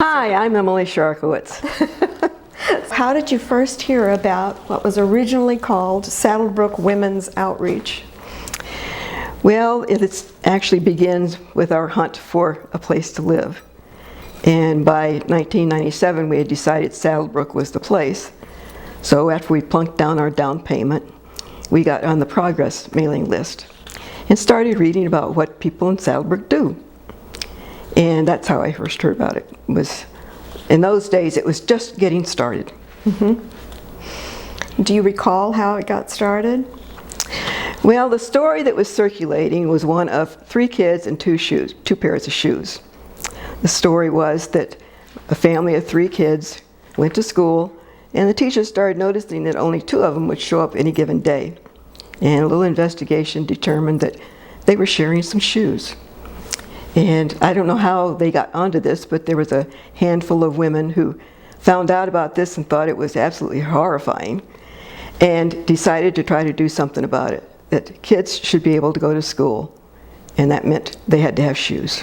Hi, I'm Emilie Siarkiewcz. How did you first hear about what was originally called SaddleBrooke Women's Outreach? Well, it actually begins with our hunt for a place to live. And by 1997, we had decided SaddleBrooke was the place. So after we plunked down our down payment, we got on the progress mailing list and started reading about what people in SaddleBrooke do. And that's how I first heard about it. In those days, it was just getting started. Do you recall how it got started? Well, the story that was circulating was one of 3 kids and 2 pairs of shoes. The story was that a family of 3 kids went to school, and the teachers started noticing that only 2 of them would show up any given day. And a little investigation determined that they were sharing some shoes. And I don't know how they got onto this, but there was a handful of women who found out about this and thought it was absolutely horrifying and decided to try to do something about it, that kids should be able to go to school, and that meant they had to have shoes.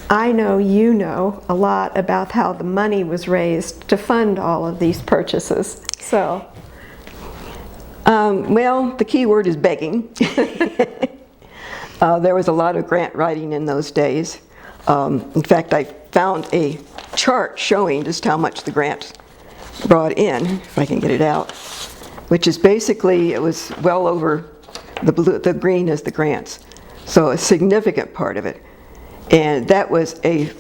I know you know a lot about how the money was raised to fund all of these purchases. So, well, the key word is begging. There was a lot of grant writing in those days. In fact, I found a chart showing just how much the grant brought in, if I can get it out, which is basically, it was well over the green is the grants, so a significant part of it. And that was a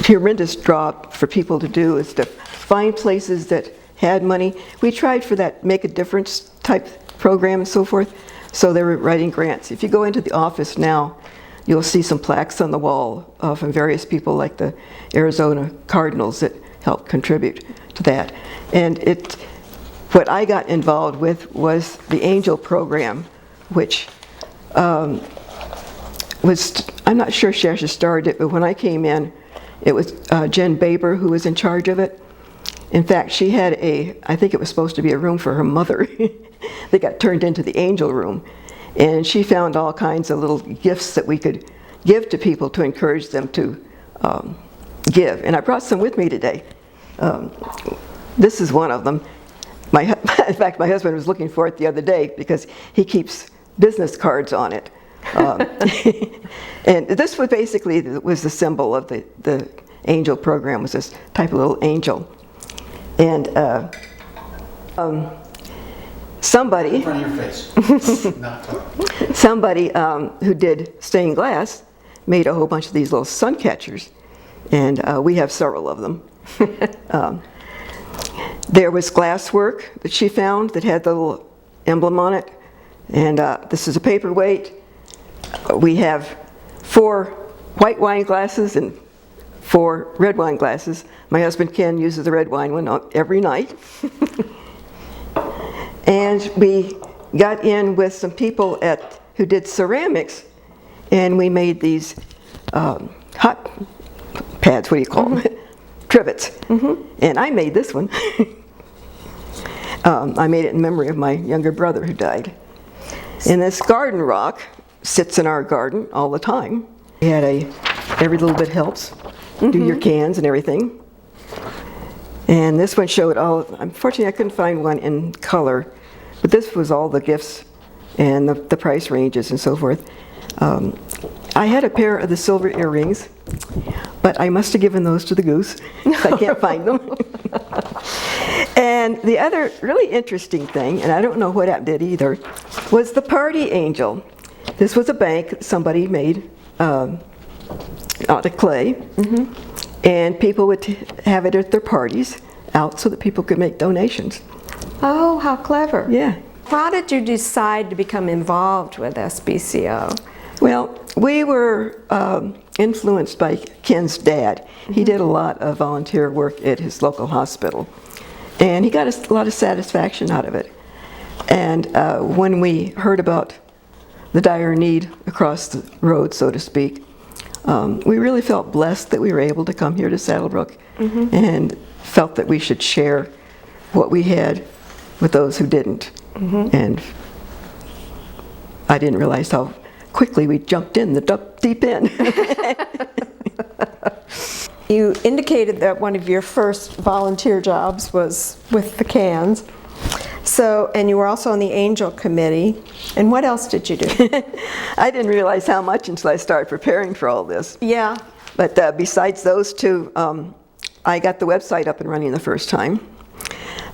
horrendous job for people to do, is to find places that had money. We tried for that Make a Difference type program and so forth. So they were writing grants. If you go into the office now, you'll see some plaques on the wall from various people like the Arizona Cardinals that helped contribute to that. And what I got involved with was the Angel program, which I'm not sure she actually started it, but when I came in, it was Jen Baber who was in charge of it. In fact, she had I think it was supposed to be a room for her mother that got turned into the Angel room. And she found all kinds of little gifts that we could give to people to encourage them to give. And I brought some with me today. This is one of them. In fact, my husband was looking for it the other day because he keeps business cards on it. And this was basically was the symbol of the Angel program, was this type of little angel. And somebody, in front of your face. Not talking. Somebody who did stained glass made a whole bunch of these little sun catchers, and we have several of them. There was glasswork that she found that had the little emblem on it, and this is a paperweight. We have 4 white wine glasses and 4 red wine glasses. My husband Ken uses the red wine one every night. And we got in with some people who did ceramics, and we made these hot pads, what do you call them? Trivets. And I made this one. I made it in memory of my younger brother who died. And this garden rock sits in our garden all the time. We had every little bit helps. Do your cans and everything. And this one showed all, unfortunately I couldn't find one in color, but this was all the gifts and the price ranges and so forth. I had a pair of the silver earrings, but I must have given those to the goose. I can't find them. And the other really interesting thing, and I don't know what that did either, was the party angel. This was a bank that somebody made out of clay, and people would have it at their parties out so that people could make donations. Oh, how clever. Yeah. How did you decide to become involved with SBCO? Well, we were influenced by Ken's dad. He did a lot of volunteer work at his local hospital, and he got a lot of satisfaction out of it. And when we heard about the dire need across the road, so to speak, we really felt blessed that we were able to come here to SaddleBrooke and felt that we should share what we had with those who didn't. And I didn't realize how quickly we jumped in the deep end. You indicated that one of your first volunteer jobs was with the cans. So, and you were also on the Angel Committee. And what else did you do? I didn't realize how much until I started preparing for all this. Yeah. But besides those two, I got the website up and running the first time.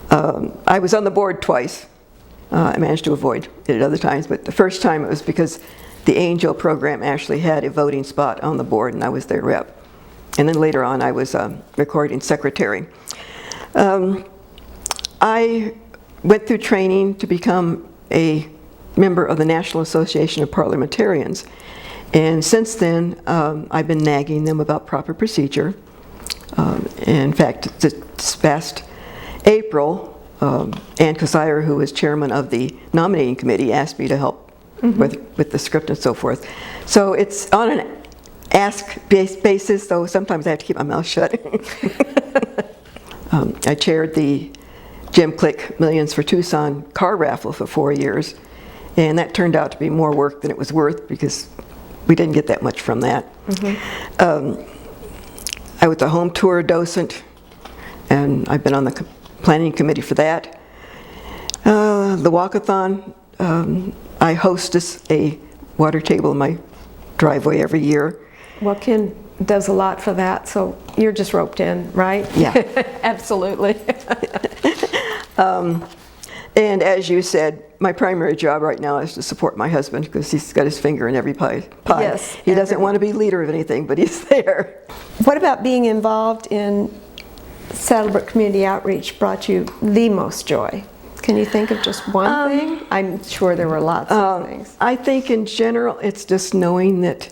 I was on the board twice. I managed to avoid it at other times, but the first time it was because the Angel program actually had a voting spot on the board, and I was their rep. And then later on, I was recording secretary. I went through training to become a member of the National Association of Parliamentarians. And since then, I've been nagging them about proper procedure. In fact, this past April, Ann Kasirer, who was chairman of the nominating committee, asked me to help with the script and so forth. So it's on an ask-based basis, though sometimes I have to keep my mouth shut. I chaired the Jim Click Millions for Tucson car raffle for 4 years, and that turned out to be more work than it was worth because we didn't get that much from that. I was a home tour docent, and I've been on the planning committee for that. The walkathon, I hostess a water table in my driveway every year. Well, Ken does a lot for that, so you're just roped in, right? Yeah. Absolutely. And as you said, my primary job right now is to support my husband because he's got his finger in every pie. Yes, He doesn't want to be leader of anything, but he's there. What about being involved in SaddleBrooke Community Outreach brought you the most joy? Can you think of just one thing? I'm sure there were lots of things. I think in general, it's just knowing that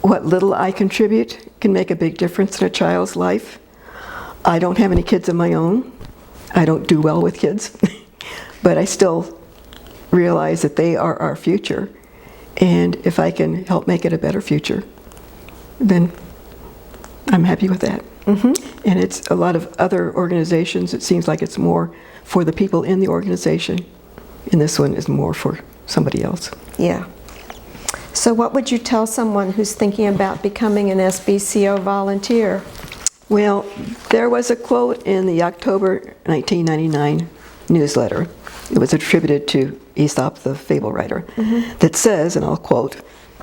what little I contribute can make a big difference in a child's life. I don't have any kids of my own. I don't do well with kids, but I still realize that they are our future. And if I can help make it a better future, then I'm happy with that. And it's a lot of other organizations, it seems like it's more for the people in the organization, and this one is more for somebody else. Yeah. So what would you tell someone who's thinking about becoming an SBCO volunteer? Well, there was a quote in the October 1999 newsletter. It was attributed to Aesop, the fable writer, that says, and I'll quote,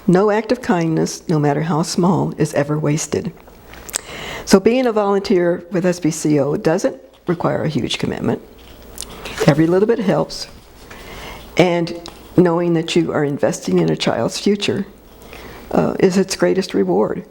"No act of kindness, no matter how small, is ever wasted." So being a volunteer with SBCO doesn't require a huge commitment. Every little bit helps. And knowing that you are investing in a child's future is its greatest reward.